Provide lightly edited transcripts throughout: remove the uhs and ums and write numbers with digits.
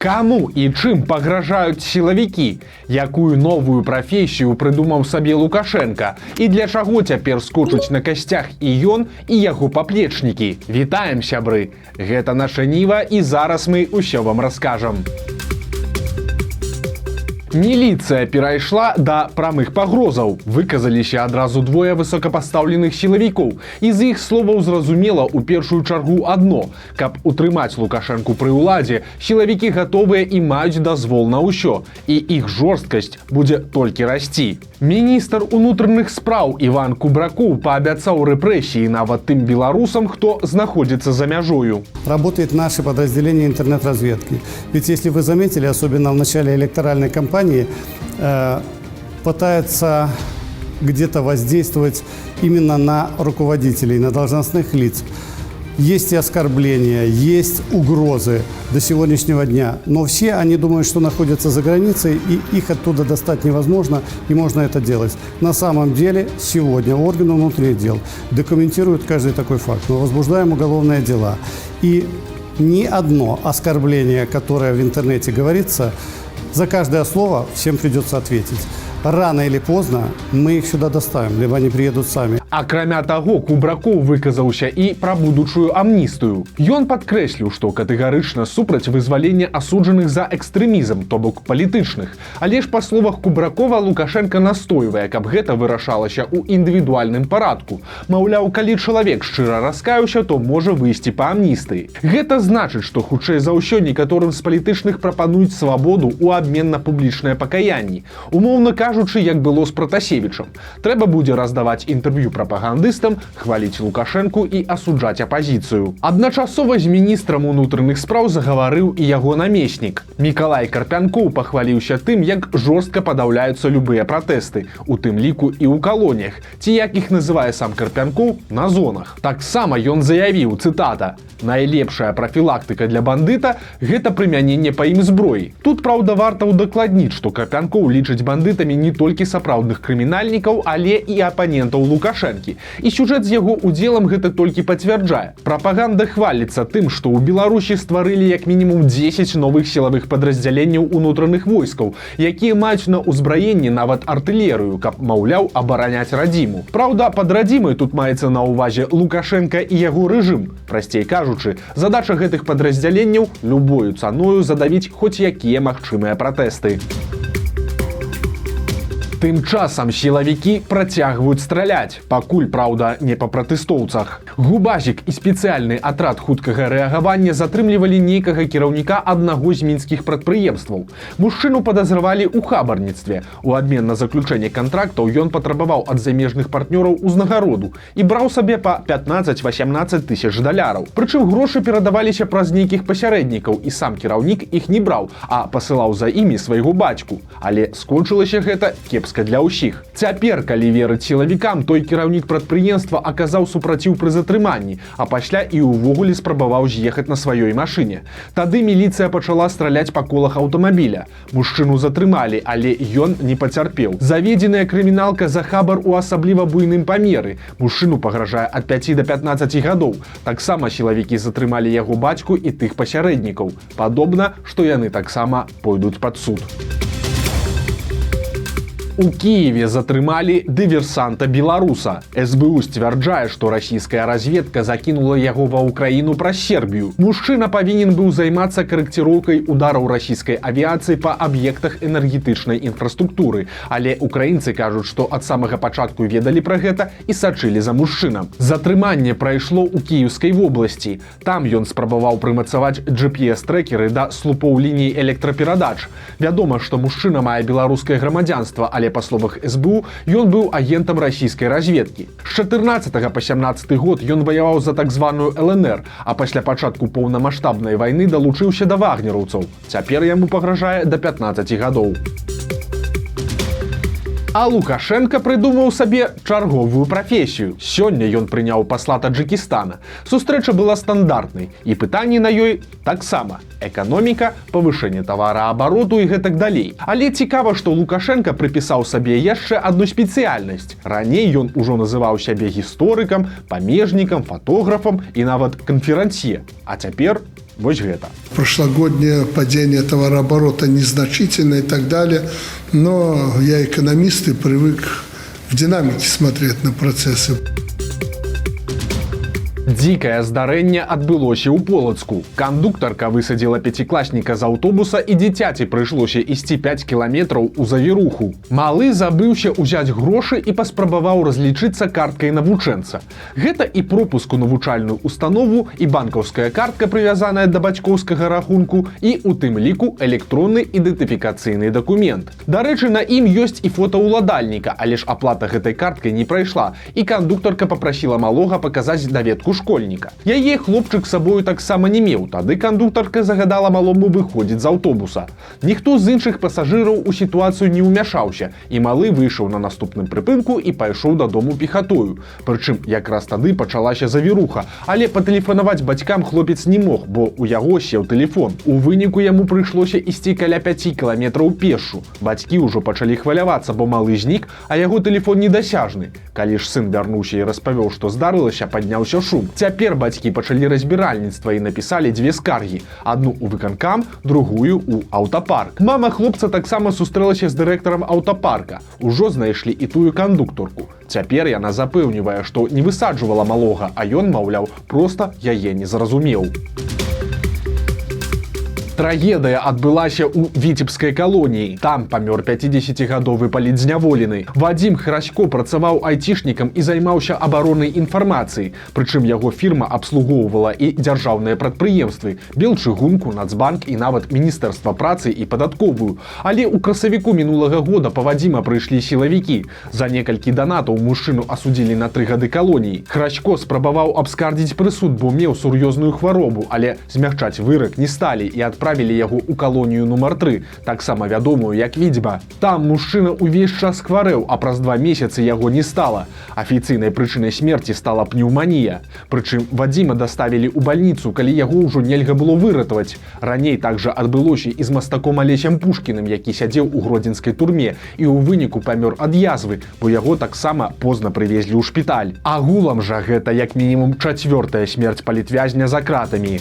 Каму і чым пагражаюць сілавікі? Якую новую прафесію прыдумаў сабе Лукашенко? І для чаго цяпер скочуць на касцях і ён, і яго паплечнікі? Вітаем, сябры! Гэта наша Ніва, і зараз мы ўсё вам раскажам. Міліцыя перайшла да прамых пагрозаў. Выказаліся адразу двое высокапастаўленых сілавікоў. І з іх словаў зразумела ў першую чаргу адно. Каб утрымаць Лукашэнку пры ўладзе, сілавікі гатовыя і маюць дазвол на ўсё. І іх жорсткасць будзе толькі расці. Міністр унутраных спраў Іван Кубракоў паабяцаў рэпрэсіі нават тым беларусам, хто знаходзіцца за мяжою. Работает наше подразделение интернет-разведки. Ведь если вы заметили, особенно в начале электоральной кампании, пытается где-то воздействовать именно на руководителей, на должностных лиц. Есть и оскорбления, есть угрозы до сегодняшнего дня, но все они думают, что находятся за границей, и их оттуда достать невозможно, и можно это делать. На самом деле сегодня органы внутренних дел документируют каждый такой факт. Мы возбуждаем уголовные дела. И ни одно оскорбление, которое в интернете говорится, за каждое слово всем придется ответить. Рано или поздно мы их сюда доставим, либо они приедут сами. Акрамя таго, Кубракоў выказаўся і пра будучую амністыю. Ён падкрэсліў, што катэгарычна супраць вызвалення асуджаных за экстрэмізм, то бок палітычных. Але ж па словах Кубракова, Лукашенко настойвае, каб гэта вырашалася ў індывідуальным парадку. Маўляў, калі чалавек шчыра раскаяўся, то можа выйсці па амністыі. Гэта значыць, што хутчэй за ўсё некаторым з палітычных прапануюць свабоду ў абмен на публічнае пакаянні. Умоўна кажучы, як было з Пратасевічам. Трэба будзе раздаваць інтэрв'ю прапагандыстам, хваліць Лукашэнку і асуджаць апазіцыю. Адначасова з міністрам унутраных спраў загаварыў і яго намеснік. Мікалай Карпянкоў пахваліўся тым, як жорстка падаўляюцца любыя пратэсты, у тым ліку і ў калоніях, ці як іх называе сам Карпянкоў, на зонах. Таксама ён заявіў, цытата: «Найлепшая прафілактыка для бандыта – гэта прымяненне па ім зброі». Тут, праўда, варта ўдакладніць, што Карпянкоў лічыць бандытамі не толькі сапраўдных крымінальнікаў, але і апанентаў Лукашэнкі. І сюжэт з яго удзелам гэта толькі пацвярджае. Прапаганда хваліцца тым, што ў Беларусі стварылі як мінімум 10 новых сілавых падраздзяленняў унутраных войскаў, якія маюць на ўзбраенні нават артылерыю, каб, маўляў, абараняць радзіму. Праўда, пад радзімай тут маецца на ўвазе Лукашенка і яго рэжым. Прасцей кажучы, задача гэтых падраздзяленняў любою цаною задавіць хоць якія магчымыя пратэсты. Тым часам сілавікі працягваюць страляць, пакуль, праўда, не па пратэстоўцах. Губазік і спецыяльны атрад хуткага рэагавання затрымлівалі нейкага кіраўніка аднаго з мінскіх прадпрыемстваў. Мужчыну падазравалі ў хабарніцтве. У абмен на заключэнне кантрактаў ён патрабаваў ад замежных партнёраў узнагароду і браў сабе па 15-18 тысяч даляраў. Прычым грошы перадаваліся праз нейкіх пасярэднікаў, і сам кіраўнік іх не браў, а пасылаў за імі свайго бацьку. Але скончылася гэта кепска для ўсіх. Цяпер, калі верыць сілавікам, той кіраўнік прадпрыемства аказаў супраціў пры затрыманні, а пасля і ўвогуле спрабаваў з'ехаць на сваёй машыне. Тады міліцыя пачала страляць па колах аўтамабіля. Мужчыну затрымалі, але ён не пацярпеў. Заведзеная крыміналка за хабар у асабліва буйным памеры. Мужчыну пагражае ад 5 до 15 гадоў. Таксама сілавікі затрымалі яго бацьку і тых пасярэднікаў. Падобна, што яны таксама пойдуць пад суд. У Киеве затрымалі дыверсанта-беларуса. СБУ сцвярджае, што расійская разведка закінула яго ва ўкраіну праз Сербію. Мужчына павінен быў займацца карэкціроўкай удараў расійскай авіяцыі па аб'ектах энергетычнай інфраструктуры. Але украінцы кажуць, што ад самага пачатку ведалі пра гэта і сачылі за мужчынам. Затрыманне прайшло ў Кіеўскай вобласці. Там ён спрабаваў прымацаваць GPS-трекеры да слупоў ліній электраперадач. Вядома, што мужчына мае беларускае грамадзянства, але па словах СБУ, ён быў агентам расійскай разведкі. З 14 па 17 год ён ваяваў за так званую ЛНР, а пасля пачатку поўнамаштабнай вайны далучыўся да вагнераўцаў. Цяпер яму пагражае да 15 гадоў. А Лукашенко прыдумаў сабе чарговую прафесію. Сёння ён прыняў пасла Таджыкістана. Сустрэча была стандартнай, і пытанні на ёй таксама. Эканоміка, павышэнне тавараабароту і гэтак далей. Але цікава, што Лукашенко прыпісаў сабе яшчэ адну спецыяльнасць. Раней ён ужо называў сябе гісторыкам, памежнікам, фатографам і нават канферансье. А цяпер вось гэта. Прошлогоднее падение товарооборота незначительное и так далее, но я экономист и привык в динамике смотреть на процессы. Дзікае здарэнне адбылося ў Полацку. Кандуктарка высадзіла пяцікласніка з аўтобуса і дзіцяці прыйшлося ісці 5 кіламетраў у завіруху. Малы забыўся ўзяць грошы і паспрабаваў разлічыцца карткай навучэнца. Гэта і пропуск у навучальную установу, і банкаўская картка, прывязаная да бацькоўскага рахунку, і у тым ліку электронны ідэнтыфікацыйны дакумент. Дарэчы, на ім ёсць і фота ўладальніка, але ж аплата гэтай карткай не прайшла, і кандуктарка папрасіла малога паказаць даведку школьніка. Яе хлопчык з сабою таксама не меў, тады кандуктарка загадала малому выходзіць з аўтобуса. Ніхто з іншых пасажыраў у сітуацыю не ўмяшаўся, і малы выйшаў на наступным прыпынку і пайшоў дадому пехатою. Прычым якраз тады пачалася завіруха, але патэлефанаваць бацькам хлопец не мог, бо ў яго сеў тэлефон. У выніку яму прыйшлося ісці каля 5 кіламетраў пешшу. Бацькі ўжо пачалі хвалявацца, бо малы знік, а яго тэлефон недасяжны. Калі ж сын вярнуўся і распавёў, што здарылася, падняўся шум. Цяпер бацькі пачалі разбіральніцтва і напісалі 2 скаргі. Адну ў выканкам, другую ў аўтапарк. Мама хлопца таксама сустрэлася з дырэктарам аўтапарка. Ужо знайшлі і тую кандуктарку. Цяпер яна запэўнівае, што не высаджвала малога, а ён, маўляў, проста яе не зразумеў. Трагедыя адбылася ў Віцебскай калоніі. Там памёр 50-гадовы палітзняволены. Вадзім Храсько працаваў айцішнікам і займаўся абаронай інфармацыі. Прычым яго фірма абслугоўвала і дзяржаўныя прадпрыемствы, Белчыгунку, Нацбанк і нават Міністэрства працы і падатковую. Але ў красавіку мінулага года па Вадзіма прыйшлі сілавікі. За некалькі данатаў мужчыну асудзілі на 3 гады калоніі. Храсько спрабаваў абскардзіць прысуд, бо меў сур'ёзную хваробу, але змягчаць вырак не сталі і адправілі яго ў калонію нумар 3, таксама вядомую як Відзьба. Там мужчына ўвесь час хварэў, а праз 2 месяцы яго не стала. Афіцыйнай прычынай смерці стала пнеўманія. Прычым Вадзіма даставілі ў бальніцу, калі яго ўжо нельга было выратаваць. Раней такжа адбылося і з мастаком Алесем Пушкіным, які сядзеў у гродзенскай турме і ў выніку памёр ад язвы, бо яго таксама позна прывезлі ў шпіталь. Агулам жа гэта як мінімум 4-я смерць палітвязня за кратамі.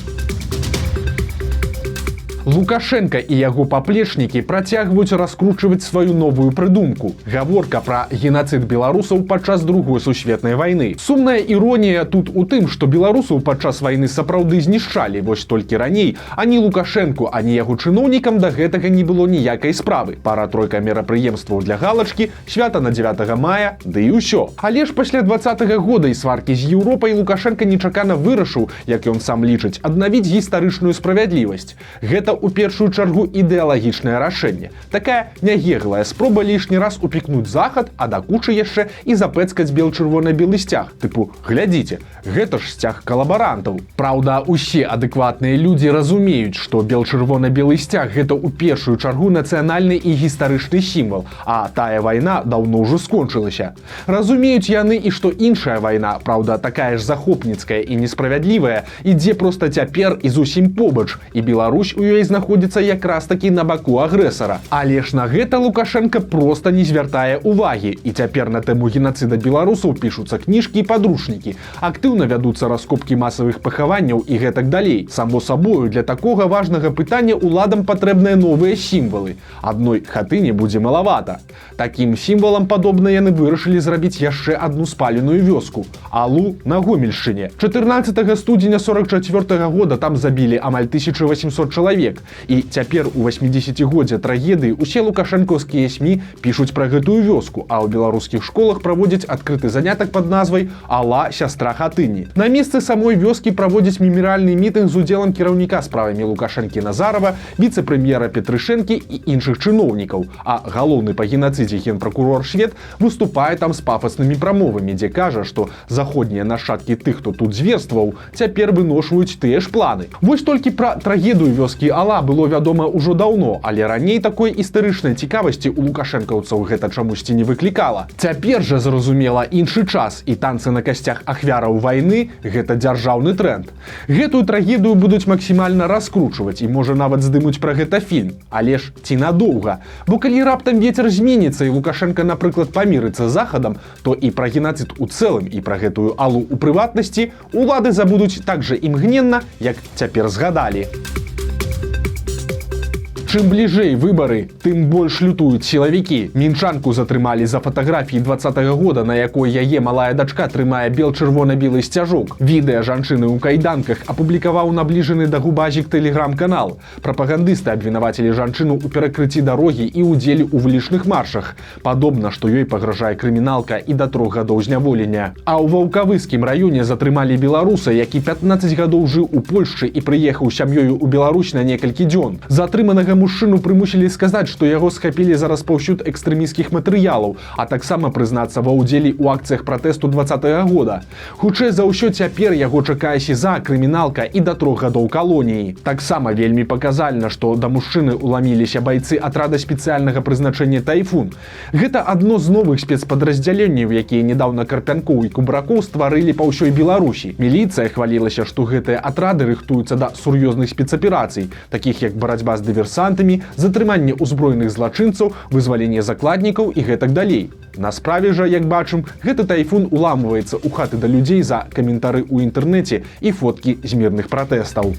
Лукашенко і яго паплечнікі працягваюць раскручваць сваю новую прыдумку. Гаворка пра генацыд беларусаў падчас Другой сусветнай вайны. Сумная іронія тут у тым, што беларусаў падчас вайны сапраўды знішчалі, вось толькі раней ані Лукашенку, ані яго чыноўнікам да гэтага не было ніякай справы. Пара-тройка мерапрыемстваў для галачкі, свята на 9 мая, ды і ўсё. Але ж пасля 20-го года і сваркі з Еўропай Лукашенко нечакана вырашыў, як ён сам лічыць, аднавіць гістарычную справядлівасць. Гэта у першую чаргу ідэалагічнае рашэнне. Такая нягеглая спроба лішні раз упікнуць захад, а да кучы яшчэ і запэцкаць бел-чырвона-белы сцяг. Тыпу, глядзіце, гэта ж сцяг калабарантаў. Праўда, усе адэкватныя людзі разумеюць, што бел-чырвона-белы сцяг гэта ў першую чаргу нацыянальны і гістарычны сімвал, а тая вайна даўно ўжо скончылася. Разумеюць яны і што іншая вайна, праўда, такая ж захопніцкая і несправядлівая, ідзе проста цяпер і зусім побач, і Беларусь у ёй знаходзіцца якраз такі на баку агрэсара. Але ж на гэта Лукашенко проста не звяртае ўвагі. І цяпер на тэму генацыда беларусаў пішуцца кніжкі і падручнікі. Актыўна вядуцца раскопкі масавых пахаванняў і гэтак далей. Само сабою, для такога важнага пытання уладам патрэбныя новыя сімвалы. Адной хатыні будзе малавата. Такім сімвалам падобна яны вырашылі зрабіць яшчэ адну спаленую вёску – Алу на Гомельшчыне. 14 студзеня 44 года там забілі амаль 1800 чалавек. І цяпер у 80-годдзе трагедыі усе лукашэнкаўскія СМІ пішуць пра гэтую вёску, а ў беларускіх школах праводзяць адкрыты занятак пад назвай «Ала, сястра хатыні». На месцы самой вёскі праводзяць мемарыяльны мітынг з удзелам кіраўніка справамі Лукашэнкі Назарова, віцэ-прэм'ера Петрышэнкі і іншых чыноўнікаў, а галоўны па генацыдзе генпракурор Швед выступае там з пафаснымі прамовамі, дзе кажа, што заходнія нашчадкі тых, хто тут зверстваў, цяпер выношваюць тыя ж планы. Вось толькі пра трагедыю вёскі Алла было вядома ўжо даўно, але раней такой істарычнай цікавасці у лукашэнкаўцаў гэта чамусьці не выклікала. Цяпер жа, зразумела, іншы час, і танцы на касцях ахвяраў вайны – гэта дзяржаўны тренд. Гэтую трагедыю будуць максімальна раскручваць і, можа, нават здымуць пра гэта фільм. Але ж ці надоўга? Бо калі раптам вецер зменіцца і Лукашенко, напрыклад, памірыцца з Захадам, то і пра генацыд у цэлым, і пра гэтую Аллу у прыватнасці улады забудуць так жа імгненна, як цяпер згадалі. Чым бліжэй выбары, тым больш лютуюць сілавікі. Мінчанку затрымалі за фатаграфіі 20-го года, на якой яе малая дачка трымае бел-чырвона-белы сцяжок. Відэа жанчыны ў кайданках апублікаваў набліжаны да губазік тэлеграм-канал. Прапагандысты абвінавацілі жанчыну ў перакрыцці дарогі і ўдзеле ў вулічных маршах. Падобна, што ёй пагражае крыміналка і да 3 гадоў зняволення. А ў Ваўкавыскім раёне затрымалі беларуса, які 15 гадоў жыў у Польшчы і прыехаў сям'ёю ў Беларусь на некалькі дзён. Затрыманага мужчыну прымусілі сказаць, што яго схапілі за распаўсюд экстрэмісцкіх матэрыялаў, а таксама прызнацца ва ўдзеле ў акцыях пратэсту 20-го года. Хутчэй за ўсё цяпер яго чакае СІЗА, крыміналка і да 3 гадоў калоніі. Таксама вельмі паказальна, што да мужчыны ўламіліся байцы атрада спецыяльнага прызначэння «Тайфун». Гэта адно з новых спецпадраздзяленняў, якія недаўна Карпянкоў і Кубракоў стварылі па ўсёй Беларусі. Міліцыя хвалілася, што гэтыя атрады рыхтуюцца да сур'ёзных спецаперацый, такіх як барацьба з дыверсантамі, затрыманне ўзброеных злачынцаў, вызваленне закладнікаў і гэтак далей. На справе жа, як бачым, гэты «Тайфун» уламваецца ў хаты да людзей за каментары ў інтэрнэце і фоткі з мірных пратэстаў.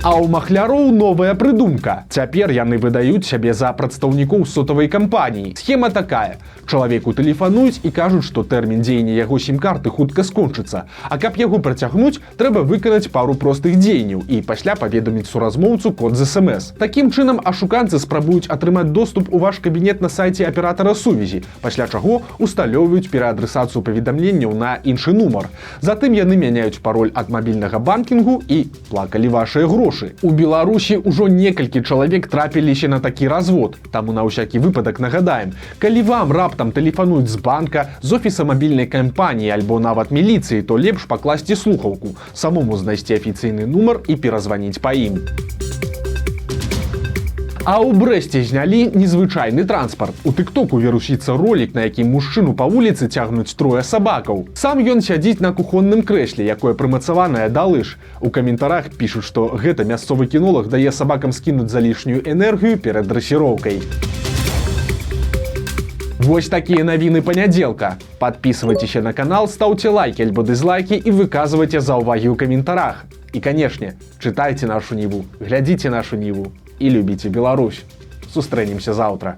А ў махляроў новая прыдумка. Цяпер яны выдаюць сябе за прадстаўнікоў сотавай кампаніі. Схема такая. Чалавеку тэлефануюць і кажуць, што тэрмін дзеяння яго сім-карты хутка скончыцца. А каб яго працягнуць, трэба выканаць пару простых дзеянняў і пасля паведаміць суразмоўцу код з СМС. Такім чынам ашуканцы спрабуюць атрымаць доступ у ваш кабінет на сайце аператара сувязі, пасля чаго усталёўваюць пераадресацыю паведамленняў на іншы нумар. Затым яны мяняюць пароль ад мабільнага банкінгу і плакалі вашыя грошы. У Беларусі ўжо некалькі чалавек трапіліся на такі развод. Таму на ўсякі выпадак нагадаем, калі вам раптам тэлефануюць з банка, з офіса мабільнай кампаніі альбо нават міліцыі, то лепш пакласці слухаўку, самому знайсці афіцыйны нумар і перазваніць па ім. А ў Брэсце знялі незвычайны транспарт. У тыктоку вірусіцца ролік, на якім мужчыну па вуліцы цягнуць 3 сабакаў. Сам ён сядзіць на кухонным крэсле, якое прымацаванае да лыж. У каментарах пішуць, што гэта мясцовы кінолаг дае сабакам скінуць за лішнюю энергію перад дрэсіроўкай. Вось такія навіны панядзелка. Падпісвайцеся на канал, стаўце лайкі альбо дызлайкі і выказвайце заўвагі ў каментарах. І, канешне, чытайце нашу Ніву, глядзіце нашу Ніву і любіце Беларусь. Сустрэнемся заўтра.